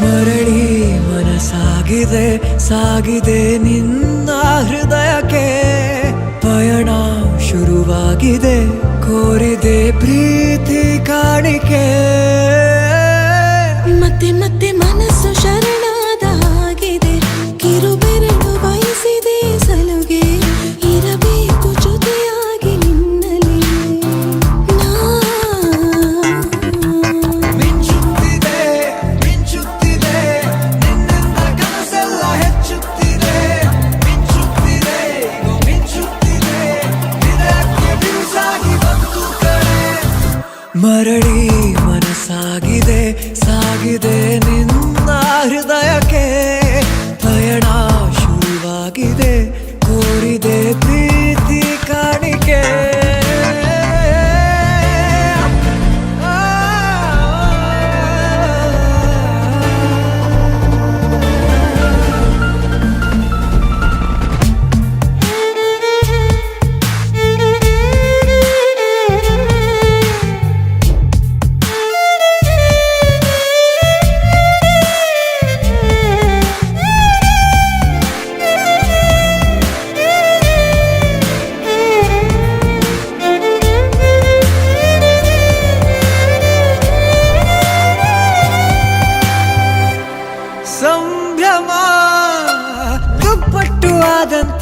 ಮರಳಿ ಮನಸಾಗಿದೆ ಸಾಗಿದೆ ನಿನ್ನ ಹೃದಯಕ್ಕೆ ಪಯಣ ಶುರುವಾಗಿದೆ ಕೋರಿದೆ ಪ್ರೀತಿ ಕಾಣಿಕೆ ಮತ್ತೆ ಮತ್ತೆ ಮನಸ್ಸು ಶರಣಾದ ಹಾಗಿದೆ ಕಿರುಬೆರಳು ಬಯಸಿದೆ ಸಲುಗೆ ಇರಬೇಕು ಜೊತೆಯಾಗಿ ನಿನ್ನಲ್ಲಿ ಮಿಂಚುತ್ತಿದೆ ಮಿಂಚುತ್ತಿದೆ ನಿನ್ನಿಂದ ಕನಸೆಲ್ಲ ಹೆಚ್ಚುತ್ತಿದೆ ಮಿಂಚುತ್ತಿದೆ ಮಿಂಚುತ್ತಿದೆ ಹೃದಯಕ್ಕೆ ಬಿರುಸಾಗಿ ಬಂತು ಕಡೆ ಮರಳಿ ಮನಸ್ಸಾಗಿದೆ ಸಾಗಿದೆ ನಿನ್ನ ಹೃದಯಕ್ಕೆ ಪಯಣ ಶುರುವಾಗಿದೆ ಕೋರಿದೆ ಪ್ರೀತಿ ಕಾಣಿಕೆ ಸಂಭ್ರಮ ದುಪ್ಪಟ್ಟು ಆದಂತ